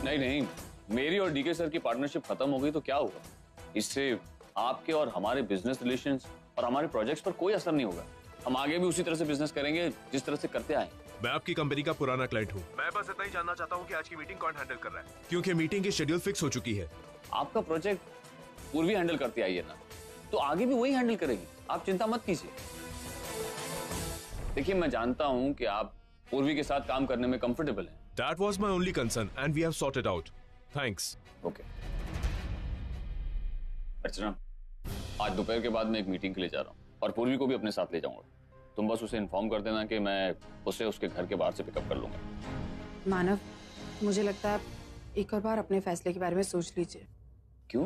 नहीं नहीं, मेरी और डीके सर की पार्टनरशिप खत्म हो गई तो क्या हुआ? इससे आपके और हमारे बिजनेस रिलेशंस और हमारे प्रोजेक्ट्स पर कोई असर नहीं होगा। हम आगे भी उसी तरह से बिजनेस करेंगे जिस तरह से करते आए। मैं आपकी कंपनी का पुराना क्लाइंट हूँ। मैं बस इतना ही जानना चाहता हूँ कि आज की मीटिंग कौन हैंडल कर रहा है, क्योंकि मीटिंग की शेड्यूल फिक्स हो चुकी है। आपका प्रोजेक्ट पूर्वी हैंडल करती आई है ना, तो आगे भी वही हैंडल करेगी, आप चिंता मत कीजिए। देखिए, मैं जानता हूँ कि आप पूर्वी के साथ काम करने में कंफर्टेबल हैं। That was my only concern and we have sorted out. Thanks. Okay. Archana, आज दोपहर के बाद मैं एक मीटिंग के लिए जा रहा हूँ और पूर्वी को भी अपने साथ ले जाऊंगा। तुम बस उसे इन्फॉर्म कर देना कि मैं उसे उसके घर के बाहर से पिकअप कर लूंगा। मानव, मुझे लगता है आप एक और बार अपने फैसले के बारे में सोच लीजिए। क्यों?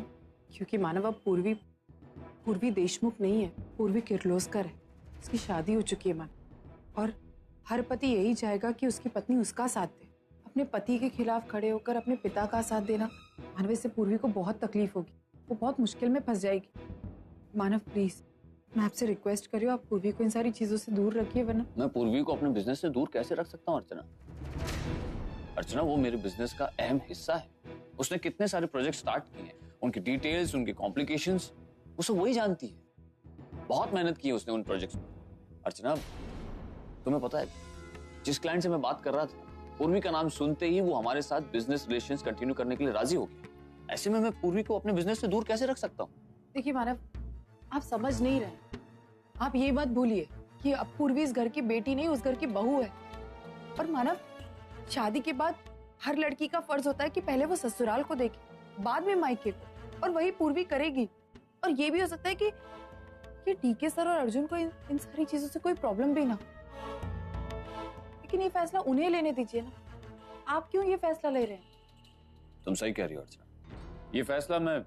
क्योंकि मानव, अब पूर्वी देशमुख नहीं है, पूर्वी किर्लोस्कर है। उसकी शादी हो चुकी है मानव, और हर पति यही चाहेगा कि उसकी पत्नी उसका साथ दे। अपने पति के खिलाफ खड़े होकर अपने पिता का साथ देना, मानव, से पूर्वी को बहुत तकलीफ होगी, वो बहुत मुश्किल में फंस जाएगी। मानव प्लीज, मैं आपसे रिक्वेस्ट कर रही हूँ, आप पूर्वी को इन सारी चीजों से दूर रखिए, वरना। मैं पूर्वी को अपने बिजनेस से दूर कैसे रख सकता हूँ अर्चना? अर्चना, वो मेरे बिजनेस का अहम हिस्सा है। उसने कितने सारे प्रोजेक्ट स्टार्ट किए हैं, उनकी डिटेल्स, उनकी कॉम्प्लिकेशंस, उसे वही जानती है। बहुत मेहनत की है उसने उन प्रोजेक्ट्स में। अर्चना, तुम्हें पता है, जिस क्लाइंट से मैं बात कर रहा था, पूर्वी का नाम सुनते ही वो हमारे साथ बिजनेस रिलेशंस कंटिन्यू करने के लिए राजी हो गया। ऐसे में मैं पूर्वी को अपने बिजनेस से दूर कैसे रख सकता हूँ? देखिए मानव, आप समझ नहीं रहे। आप ये मत भूलिए कि अब पूर्वी इस घर की बेटी नहीं, उस घर की बहू है। और मानव, शादी के बाद हर लड़की का फर्ज होता है कि पहले वो ससुराल को देखे, बाद में मायके को, और वही पूर्वी करेगी। और ये भी हो सकता है कि डीके सर और अर्जुन को इन सारी चीजों से कोई प्रॉब्लम भी ना हो। लेकिन ये फैसला उन्हें लेने दीजिए ना, आप क्यों ये फैसला ले रहे हैं? तुम सही कह रही हो अर्चना, ये फैसला मैं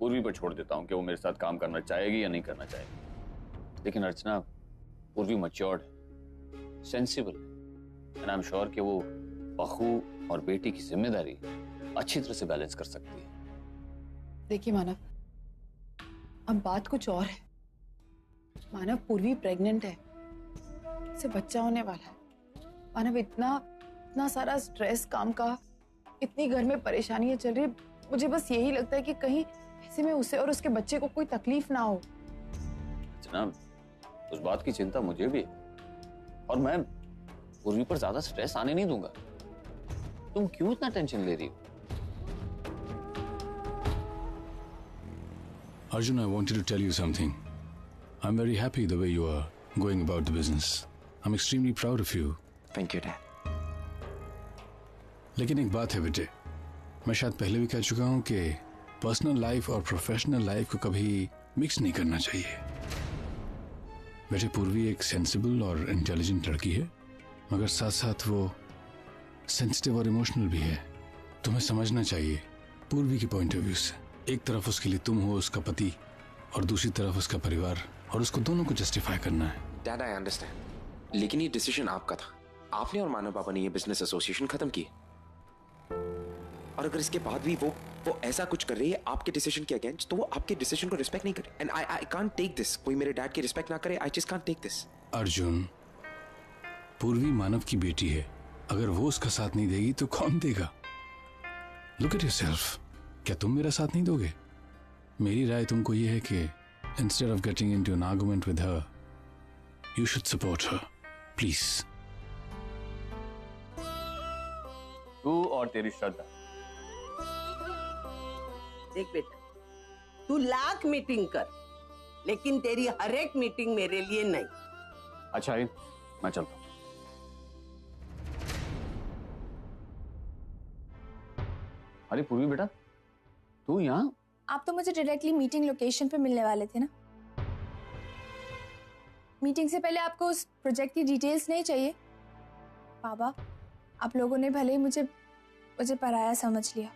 पूर्वी पर छोड़ देता हूँ कि वो मेरे साथ काम करना चाहेगी या नहीं करना चाहेगी। लेकिन अर्चना, पूर्वी मैच्योर्ड है, सेंसिबल है, एंड आई एम श्योर कि वो बहू और बेटी की जिम्मेदारी अच्छी तरह से बैलेंस कर सकती है। देखिए मानव, अब बात कुछ और है। मानव, पूर्वी प्रेग्नेंट है, उसे बच्चा होने वाला है। मानव, इतना सारा स्ट्रेस काम का, इतनी घर में परेशानियां चल रही है, मुझे बस यही लगता है कि कहीं ऐसे में उसे और उसके बच्चे को कोई तकलीफ ना हो। जनाब, उस बात की चिंता मुझे भी है, और मैं पूर्वी पर ज्यादा स्ट्रेस आने नहीं दूंगा। तुम क्यों इतना टेंशन ले रही हो? Arjun, I wanted to tell you something. I'm very happy the way you are going about the business. I'm extremely proud of you. Thank you, Dad. लेकिन एक बात है बेटे, मैं शायद पहले भी कह चुका हूं कि पर्सनल लाइफ और प्रोफेशनल लाइफ को कभी मिक्स नहीं करना चाहिए। बेटे, पूर्वी एक सेंसिबल और इंटेलिजेंट लड़की है, मगर साथ साथ वो सेंसिटिव और इमोशनल भी है। तुम्हें समझना चाहिए पूर्वी के पॉइंट ऑफ व्यू से। एक तरफ उसके लिए तुम हो, उसका पति, और दूसरी तरफ उसका परिवार, और उसको दोनों को जस्टिफाई करना है। डैड, आई अंडरस्टैंड, लेकिन ये डिसीजन आपका था। आपने और मानव बाबा ने ये बिजनेस एसोसिएशन खत्म की, और अगर इसके बाद भी वो ऐसा कुछ कर रही है आपके डिसीजन के अगेंस्ट, तो वो आपके डिसीजन को रिस्पेक्ट नहीं करे। And I can't take this. कोई मेरे डैड की रिस्पेक्ट ना करे, I just can't take this. Arjun, Purvi Manav की बेटी है, अगर वो उसका साथ नहीं देगी तो कौन देगा? Look at yourself. क्या तुम मेरा साथ नहीं दोगे? मेरी राय तुमको ये है कि instead of getting into an argument with her, you should support her, please. तू और तेरी श्रद्धा। देख बेटा, तू लाख मीटिंग कर, लेकिन तेरी हर एक मीटिंग मेरे लिए नहीं। अच्छा है, मैं चलता हूँ। अरे पूर्वी बेटा, तू यहाँ? आप तो मुझे डायरेक्टली मीटिंग लोकेशन पे मिलने वाले थे ना। मीटिंग से पहले आपको उस प्रोजेक्ट की डिटेल्स नहीं चाहिए? बाबा, आप लोगों ने भले ही मुझे पराया समझ लिया,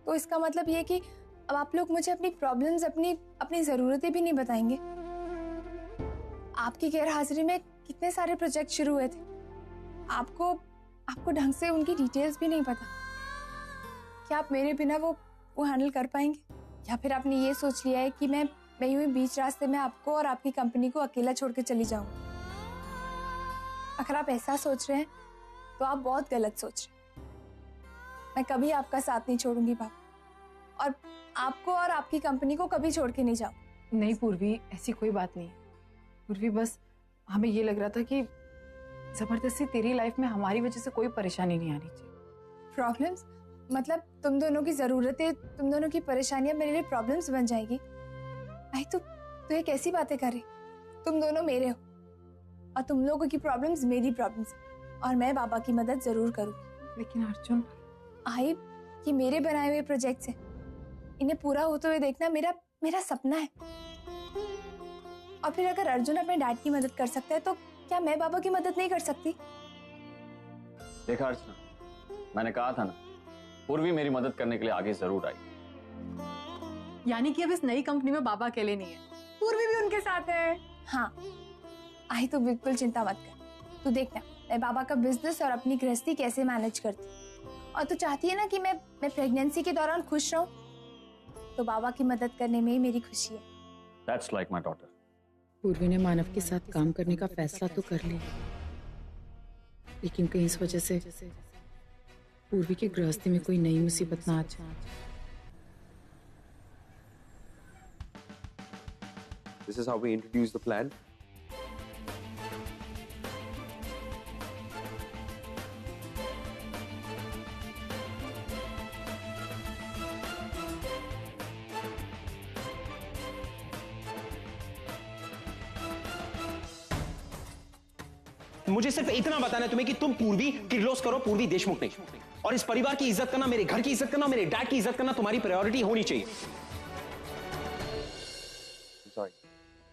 तो इसका मतलब ये कि अब आप लोग मुझे अपनी प्रॉब्लम्स, अपनी जरूरतें भी नहीं बताएंगे। आपकी गैर हाजिरी में कितने सारे प्रोजेक्ट शुरू हुए थे, आपको ढंग से उनकी डिटेल्स भी नहीं पता। क्या आप मेरे बिना वो हैंडल कर पाएंगे? या फिर आपने ये सोच लिया है कि मैं यूं ही बीच रास्ते में आपको और आपकी कंपनी को अकेला छोड़ के चली जाऊं? अगर आप ऐसा सोच रहे हैं तो आप बहुत गलत सोच रहे हैं। मैं कभी आपका साथ नहीं छोड़ूंगी पापा, और आपको और आपकी कंपनी को कभी छोड़ के नहीं जाऊँ। नहीं पूर्वी, ऐसी कोई बात नहीं है। पूर्वी बस हमें ये लग रहा था कि जबरदस्ती तेरी लाइफ में हमारी वजह से कोई परेशानी नहीं आनी चाहिए। प्रॉब्लम्स? मतलब तुम दोनों की जरूरतें, तुम दोनों की परेशानियां मेरे लिए प्रॉब्लम्स बन जाएगी? भाई तू ये कैसी बातें कर रही? तुम दोनों मेरे हो और तुम लोगों की प्रॉब्लम्स मेरी प्रॉब्लम्स है, और मैं बाबा की मदद जरूर करूंगी। लेकिन अर्जुन, आई, ये मेरे बनाए हुए प्रोजेक्ट्स हैं, इन्हें पूरा होते हुए देखना मेरा मेरा सपना है। और फिर अगर अर्जुन अपने डैड की मदद कर सकता है तो क्या मैं बाबा की मदद नहीं कर सकती? देखा अर्चना, मैंने कहा था ना, पूर्वी मेरी मदद करने के लिए आगे जरूर आई। यानी कि अब इस नई कंपनी में बाबा अकेले नहीं है, पूर्वी भी उनके साथ है। हाँ आई, तो बिल्कुल चिंता मत कर। तू देखना मैं बाबा का बिजनेस और अपनी गृहस्थी कैसे मैनेज करती हूँ। और तू चाहती है ना कि मैं प्रेगनेंसी के दौरान खुश रहूं, तो बाबा की मदद करने में ही मेरी खुशी है। That's like my daughter. पूर्वी ने मानव के साथ काम करने का फैसला तो कर लिया, लेकिन कहीं इस वजह से पूर्वी की गृहस्थी में कोई नई मुसीबत ना आ जाए। This is how we introduce the plan. मुझे सिर्फ इतना बताना है तुम्हें कि तुम पूर्वी किर्लोस्कर हो, पूर्वी देशमुख नहीं। और इस परिवार की इज्जत करना, मेरे घर की इज्जत करना, मेरे डैड की इज्जत करना तुम्हारी प्रायोरिटी होनी चाहिए। Sorry.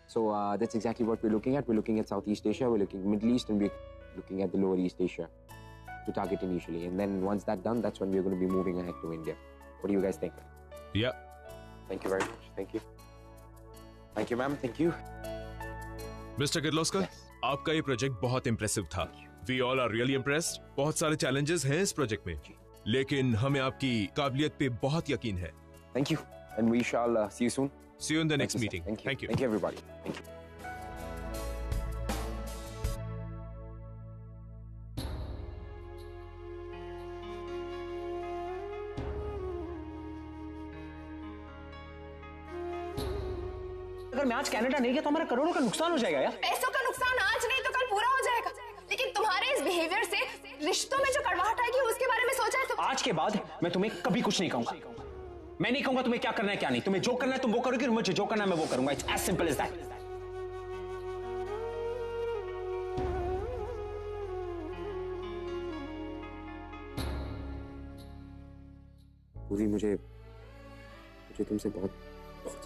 So that's exactly what we're looking at. We're looking at Southeast Asia, we're looking Middle East, and we're looking at the Lower East Asia to target initially. And then once that's done, that's when we're going to be moving ahead to India. What do you guys think? Yeah. Thank you very much. Thank you. Thank you, ma'am. Thank you. Mister Kirloskar, आपका ये project बहुत impressive था। We all are really impressed. बहुत सारे challenges हैं इस project में, लेकिन हमें आपकी काबिलियत पे बहुत यकीन है। Thank you. And we shall see you soon. See you in the next Thank you, meeting. sir. Thank you. Thank you. Thank you, everybody. Thank you. अगर मैं आज कनाडा नहीं गया तो हमारा करोड़ों का नुकसान हो जाएगा यार। पैसों का नुकसान आज नहीं तो कल पूरा हो जाएगा, लेकिन तुम्हारे इस बिहेवियर से रिश्तों में जो कड़वाहट आएगी उसके बारे में सोचा है तुम? आज के बाद मैं तुम्हें कभी कुछ नहीं कहूंगा। मैं नहीं कहूंगा तुम्हें क्या करना है क्या नहीं। तुम्हें जो करना है तुम वो करोगे, और मुझे जो करना है मैं वो करूंगा। It's as simple as that. पूरी मुझे तुमसे बहुत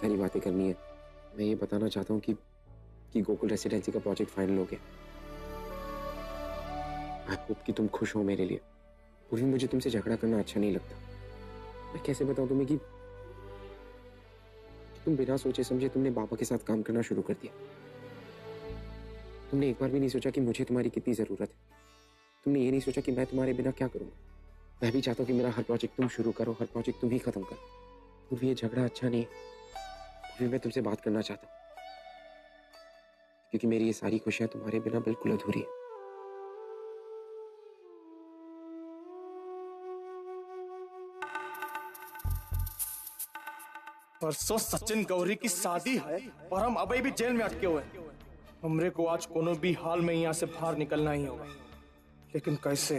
सारी बातें करनी है। मैं ये बताना चाहता हूँ कि गोकुल रेसिडेंसी का प्रोजेक्ट फाइनल हो गया। आई होप कि तुम खुश हो मेरे लिए। पूरी मुझे तुमसे झगड़ा करना अच्छा नहीं लगता। मैं कैसे बताऊं तुम्हें कि तुम बिना सोचे समझे तुमने बाबा के साथ काम करना शुरू कर दिया। तुमने एक बार भी नहीं सोचा कि मुझे तुम्हारी कितनी जरूरत है। तुमने ये नहीं सोचा कि मैं तुम्हारे बिना क्या करूंगा। मैं भी चाहता हूँ कि मेरा हर प्रोजेक्ट तुम शुरू करो, हर प्रोजेक्ट तुम ही खत्म करो। पूरी ये झगड़ा अच्छा नहीं है। पूरी मैं तुमसे बात करना चाहता हूँ, क्योंकि मेरी ये सारी खुशियां तुम्हारे बिना बिल्कुल अधूरी है। परसों सचिन गौरी की शादी है और हम अभी भी जेल में अटके हुए हैं। हमरे को आज कोनो भी हाल में यहाँ से बाहर निकलना ही होगा, लेकिन कैसे?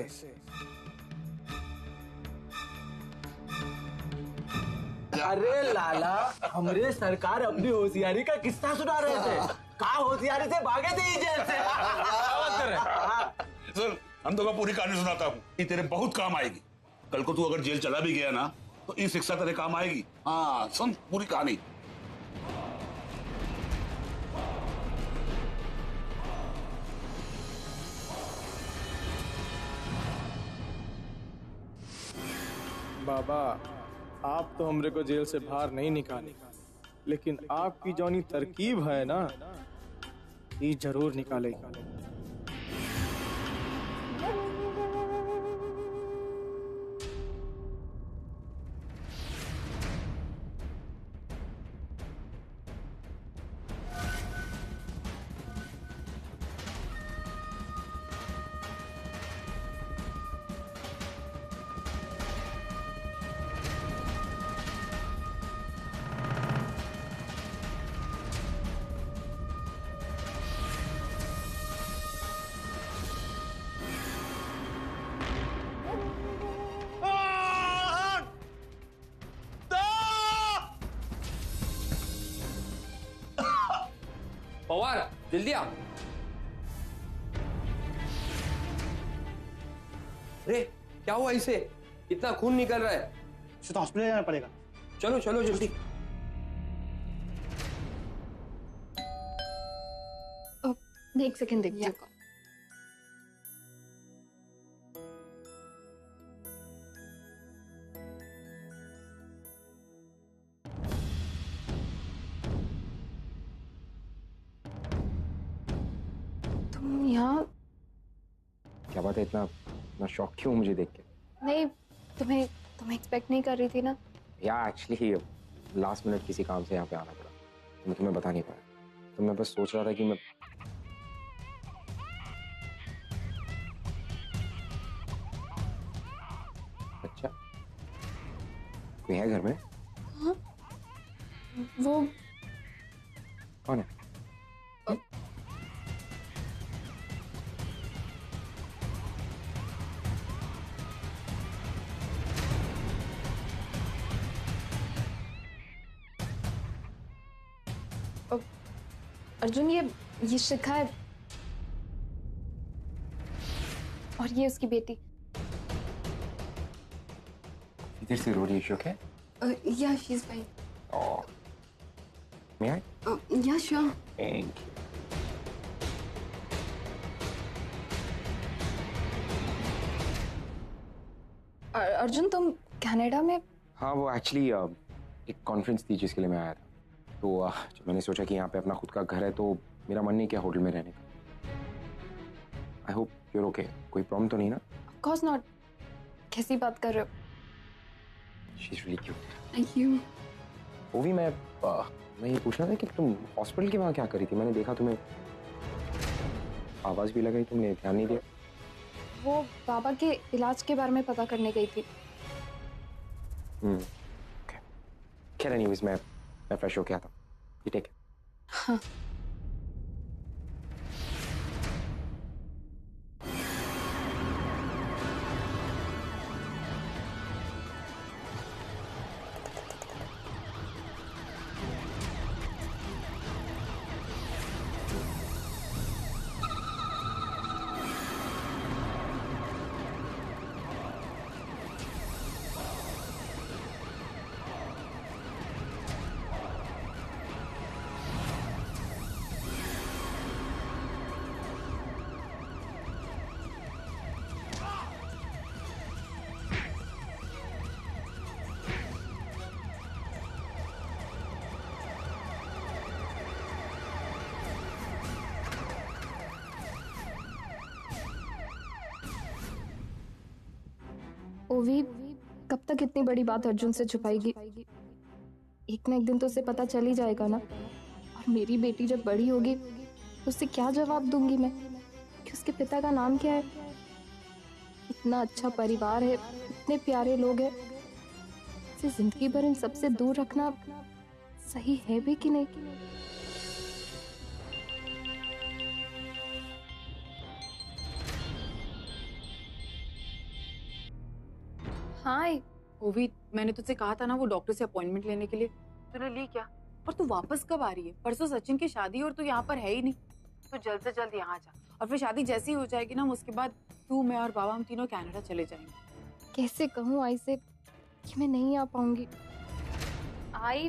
अरे लाला, हमरे सरकार अपनी होशियारी का किस्सा सुना रहे थे। कहा होशियारी से भागे थे ये जेल से। बात कर रहे। सुन, हम तो पूरी कहानी सुनाता हूँ, ये तेरे बहुत काम आएगी। कल को तू अगर जेल चला भी गया ना तो ये शिक्षा तेरे काम आएगी। हाँ सुन पूरी कहानी। बाबा, आप तो हमरे को जेल से बाहर नहीं निकाले, लेकिन आपकी जौनी तरकीब है ना, ये जरूर निकालेगी। पवार जल्दी आ। अरे क्या हुआ इसे? इतना खून निकल रहा है। इसे तो हॉस्पिटल जाना पड़ेगा। चलो चलो जल्दी। एक सेकंड देखती हूँ। तुम यहाँ? क्या बात है, इतना शॉक क्यों मुझे देख के? नहीं, तुम्हें एक्सपेक्ट नहीं कर रही थी ना। या एक्चुअली लास्ट मिनट किसी काम से यहाँ पे आना पड़ा, तो मैं तुम्हें बता नहीं पाया। तो मैं बस सोच रहा था कि मैं अच्छा, कोई है घर में? हाँ? वो कौन है? अर्जुन, ये शिखा है और ये उसकी बेटी। इधर से रो रही है, ओके? या she is fine. May I? या श्योर। Thank you. अर्जुन, तुम कनाडा में? हाँ, वो एक्चुअली एक कॉन्फ्रेंस थी जिसके लिए मैं आया था। तो जब मैंने सोचा कि यहाँ पे अपना खुद का घर है तो मेरा मन नहीं किया होटल में रहने का। I hope you're okay. कोई प्रॉब्लम तो नहीं ना? Of course not. कैसी बात कर रहे हो? She is really cute. Thank you. वो भी मैं ये पूछना था कि तुम हॉस्पिटल के वहाँ क्या करी थी? मैंने देखा तुम्हें आवाज भी लगाई, तुमने ध्यान नहीं दिया। वो बाबा के इलाज के बारे में पता करने गई थी। ओके। खैर एनीवेज मैं फ्रेश होके आता हूँ। You take care. हाँ। ओवी कब तक इतनी बड़ी बात अर्जुन से छुपाएगी? एक ना एक दिन तो उसे पता चल ही जाएगा ना। और मेरी बेटी जब बड़ी होगी तो उसे क्या जवाब दूंगी मैं कि उसके पिता का नाम क्या है? इतना अच्छा परिवार है, इतने प्यारे लोग हैं, इसे जिंदगी भर इन सबसे दूर रखना सही है भी कि नहीं? हाय ओवी, मैंने तुझसे कहा था ना वो डॉक्टर से अपॉइंटमेंट लेने के लिए। तूने ली क्या? और तू वापस कब आ रही है? परसों सचिन की शादी और तू यहाँ पर है ही नहीं। तो जल्द से जल्द यहाँ जा, और फिर शादी जैसी हो जाएगी ना उसके बाद तू, मैं और बाबा हम तीनों कनाडा चले जाएंगे। कैसे कहूँ आई से कि मैं नहीं आ पाऊंगी? आई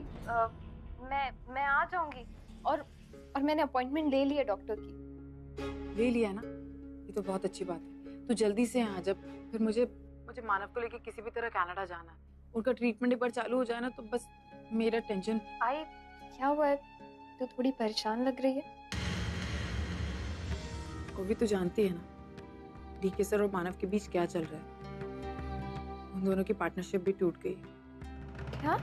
मैं आ जाऊंगी और मैंने अपॉइंटमेंट ले लिया डॉक्टर की। ले लिया ना? ये तो बहुत अच्छी बात है। तू जल्दी से यहाँ, जब फिर मुझे मानव को लेके किसी भी तरह कनाडा जाना है। उनका ट्रीटमेंट एक बार चालू हो जाए ना तो बस मेरा टेंशन। आई क्या हुआ है? तो थोड़ी परेशान लग रही है। वो भी तो जानती है ना डीके सर और मानव के बीच क्या चल रहा है। उन दोनों की पार्टनरशिप भी टूट गई। क्या?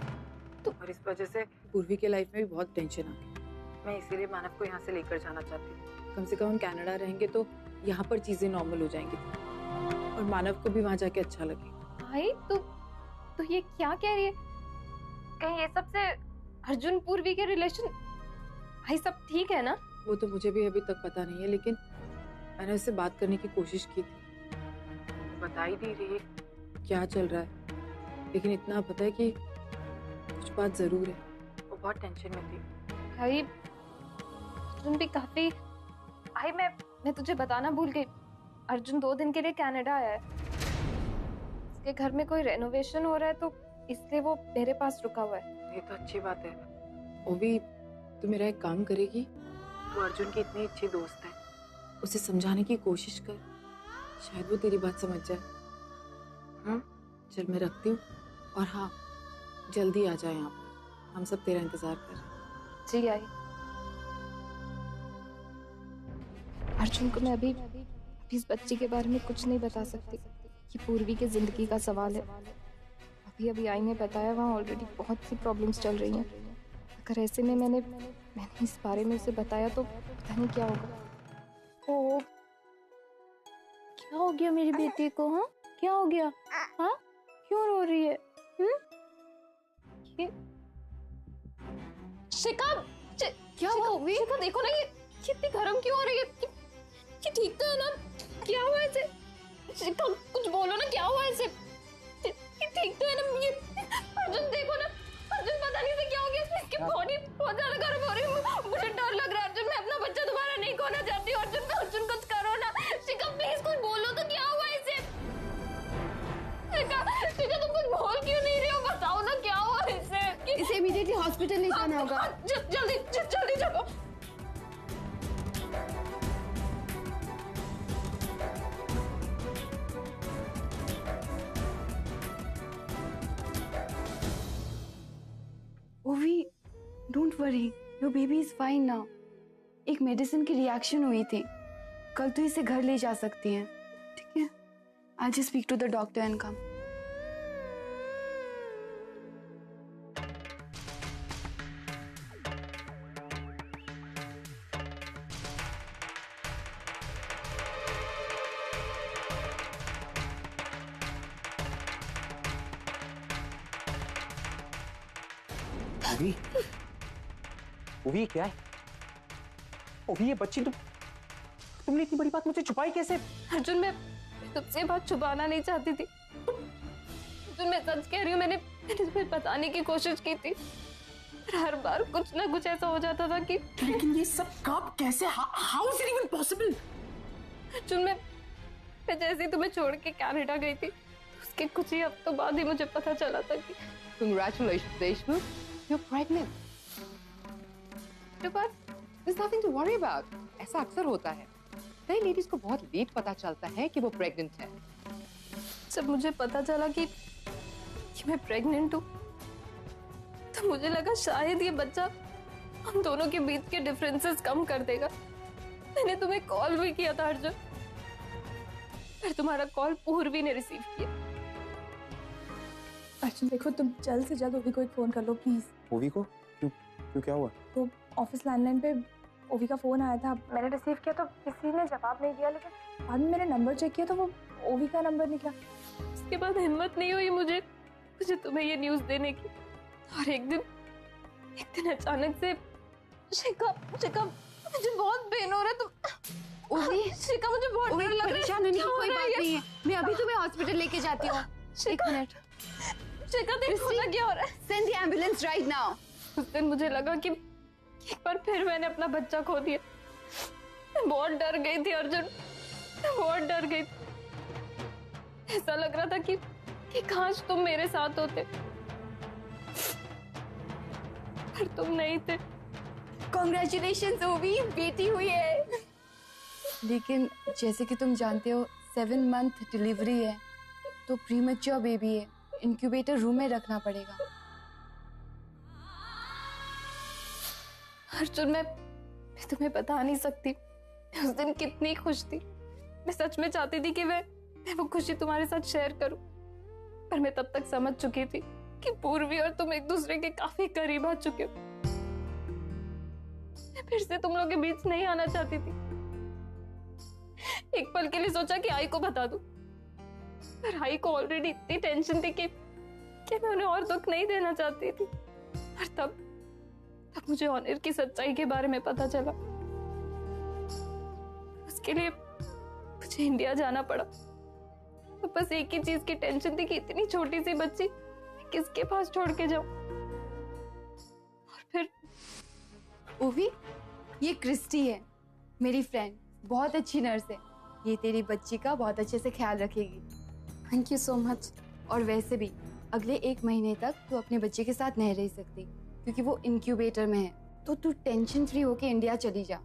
तो और इस वजह से पूर्वी के लाइफ में भी बहुत टेंशन आ गई। मैं इसीलिए मानव को यहाँ से लेकर जाना चाहती हूँ। कम से कम हम कनाडा रहेंगे तो यहाँ पर चीजें नॉर्मल हो जाएंगी और मानव को भी वहाँ जाके अच्छा लगे। भाई तो ये क्या कह रही है? कहीं ये सब से अर्जुन पूर्वी के रिलेशन? भाई सब ठीक है ना? वो तो मुझे भी अभी तक पता नहीं है, लेकिन मैंने उससे बात करने की कोशिश की थी। बता ही नहीं रही क्या चल रहा है, लेकिन इतना पता है कि कुछ बात जरूर है। वो बहुत टेंशन में थी। भाई अर्जुन भी काफी। भाई मैं तुझे बताना भूल गई, अर्जुन 2 दिन के लिए कनाडा आया है। उसके घर में कोई रेनोवेशन हो रहा है तो इसलिए वो मेरे पास रुका हुआ है। ये तो अच्छी बात है। वो भी तू मेरा एक काम करेगी, तू अर्जुन की इतनी अच्छी दोस्त है, उसे समझाने की कोशिश कर, शायद वो तेरी बात समझ जाए। हाँ चल मैं रखती हूँ, और हाँ जल्दी आ जाए यहाँ पर, हम सब तेरा इंतजार कर रहे हैं। जी आई। अर्जुन को मैं अभी इस बच्ची के बारे में कुछ नहीं बता सकती, ये पूर्वी की जिंदगी का सवाल है। अभी आई ने बताया वहाँ ऑलरेडी बहुत सी प्रॉब्लम्स चल रही हैं। अगर ऐसे में मैंने इस बारे में उसे बताया तो पता नहीं क्या होगा। ओ क्या हो गया मेरी बेटी को? हाँ क्या हो गया? हाँ क्यों रो रही है? शिखा क्या हुआ? शिखा देखो ना, ये कितनी गर्म क्यों हो रही है? ये ठीक तो है ना? क्या हुआ ऐसे? शिखा कुछ बोलो ना, क्या हुआ ऐसे? ठीक तो है ना? ये अर्जुन देखो ना, अर्जुन पता नहीं से क्या हो गया, इसकी बॉडी बहुत ज्यादा गर्म हो रही है। मुझे डर लग रहा है अर्जुन, मैं अपना बच्चा दोबारा नहीं खोना चाहती हूँ। अर्जुन कुछ करो ना। शिखा प्लीज कुछ बोलो तो, क्या हुआ इसे? शिखा तुम कुछ बोल क्यों नहीं रही हो? बताओ ना क्या हुआ इसे? इसे इमीडिएटली हॉस्पिटल ले जाना होगा। जल्दी चलो। ओवी don't worry, your baby is fine now. एक मेडिसिन की रिएक्शन हुई थी, कल तो इसे घर ले जा सकती हैं, ठीक है? I just speak to the doctor and come. ओवी क्या है? ओवी ये बच्ची तुमने इतनी बड़ी बात मुझसे छुपाई कैसे? अर्जुन मैं तुझसे बात छुपाना नहीं चाहती थी अर्जुन, मैं सच कह रही हूँ। मैंने तुम्हें बताने की कोशिश की थी, पर हर बार कुछ ना कुछ ऐसा हो जाता था कि। लेकिन ये सब कब कैसे? How is it even possible? Arjun मैं जैसे ही तुम्हें छोड़ के कनाडा गई थी, उसके कुछ ही हफ्तों बाद ही मुझे पता चला था कि। Congratulations, Deshmukh. You're pregnant. But there's nothing to worry about. ऐसा अक्सर होता है। कई लेडीज को बहुत लेट पता चलता है कि वो प्रेग्नेंट है। जब मुझे पता चला कि मैं प्रेग्नेंट हूँ, तो मुझे लगा शायद ये बच्चा हम दोनों के बीच के डिफरेंसेस कम कर देगा। मैंने तुम्हें कॉल भी किया था अर्जुन, पर तुम्हारा कॉल पूर्वी ने रिसीव किया। अर्जुन देखो, तुम जल्द से जल्द ओवी को एक फोन कर लो प्लीज। ओवी को? क्यों क्या हुआ? तो ऑफिस लैंडलाइन पे ओवी का फोन आया था, मैंने रिसीव किया तो किसी ने जवाब नहीं दिया, लेकिन बाद में मैंने नंबर चेक किया तो वो ओवी का नंबर निकला। उसके बाद हिम्मत नहीं हुई मुझे तुम्हें ये न्यूज़ देने की। और एक दिन अचानक से शिखा मुझे बहुत पेन हो रहा है। तो ओवी शिखा मुझे बहुत डर लग रहा है। परेशान होने की कोई बात नहीं है, मैं अभी तुम्हें हॉस्पिटल लेके जाती हूँ। एक मिनट शिखा देखो ना क्या हो रहा है। Send the ambulance right now. उस दिन मुझे लगा कि एक बार फिर मैंने अपना बच्चा खो दिया। मैं बहुत डर गई थी अर्जुन, मैं बहुत डर गई थी। ऐसा लग रहा था कि काश तुम मेरे साथ होते, पर तुम नहीं थे। Congratulations ओवी, बेटी हुई है। लेकिन जैसे कि तुम जानते हो 7 मंथ डिलीवरी है, तो प्रीमेच्योर बेबी है, इंक्यूबेटर रूम में रखना पड़ेगा। अर्जुन मैं तुम्हें बता नहीं सकती मैं उस दिन कितनी खुश थी। मैं सच में चाहती थी कि मैं वो खुशी तुम्हारे साथ शेयर करूं, पर मैं तब तक समझ चुकी थी कि पूर्वी और तुम एक दूसरे के काफी करीब आ चुके हो। मैं फिर से तुम लोग के बीच नहीं आना चाहती थी। एक पल के लिए सोचा कि आई को बता दूं, पर आई को ऑलरेडी इतनी टेंशन थी कि मैं उन्हें और दुख नहीं देना चाहती थी। और तब मुझे ऑनर की सच्चाई के बारे में पता चला। उसके लिए मुझे इंडिया जाना पड़ा। तो बस एक ही चीज की टेंशन थी कि इतनी छोटी सी बच्ची किसके पास छोड़ के जाऊं। और फिर ओवी ये क्रिस्टी है, मेरी फ्रेंड, बहुत अच्छी नर्स है। ये तेरी बच्ची का बहुत अच्छे से ख्याल रखेगी। Thank you so much. और वैसे भी अगले 1 महीने तक तू अपने बच्चे के साथ नहीं रह सकती क्योंकि वो इंक्यूबेटर में है। तो तू टेंशन फ्री होके इंडिया चली जा।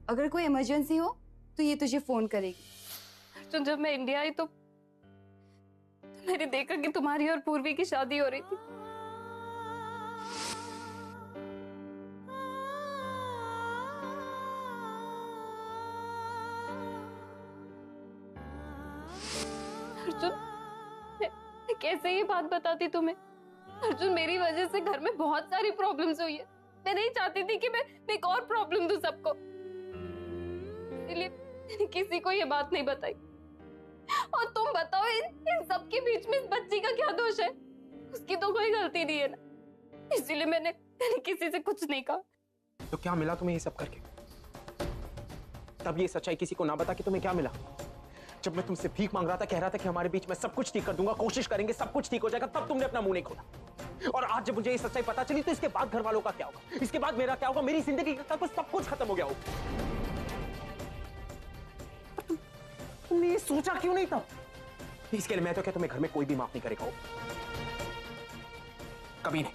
अगर कोई इमरजेंसी हो तो ये तुझे फोन करेगी। तो जब मैं इंडिया आई तो मैंने देखा कि तुम्हारी और पूर्वी की शादी हो रही थी। अर्जुन, मैं कैसे ये बात बताती तुम्हें? अर्जुन, मेरी वजह से घर में बहुत सारी प्रॉब्लम्स हुई है। मैं नहीं चाहती थी कि मैं एक और प्रॉब्लम दूं सबको, इसलिए मैंने किसी को ये बात नहीं बताई। और तुम बताओ, इन सब के बीच में इस बच्ची का क्या दोष है? उसकी तो कोई गलती नहीं है ना, इसलिए मैंने किसी से कुछ नहीं कहा। तो क्या मिला तुम्हें ये सब करके? तब ये सच्चाई किसी को ना बता कि तुम्हें क्या मिला। जब मैं तुमसे भीख मांग रहा था, कह रहा था कि हमारे बीच में सब कुछ ठीक कर दूंगा, कोशिश करेंगे, सब कुछ ठीक हो जाएगा, तब तुमने अपना मुंह नहीं खोला। और आज जब मुझे ये सच्चाई पता चली तो इसके बाद घर वालों का क्या होगा, इसके बाद मेरा क्या होगा, मेरी जिंदगी का तो सब कुछ खत्म हो गया होगा। तुमने ये सोचा क्यों नहीं था? इसके लिए मैं तो क्या तुम्हें घर में कोई भी माफ नहीं करेगा, कभी नहीं।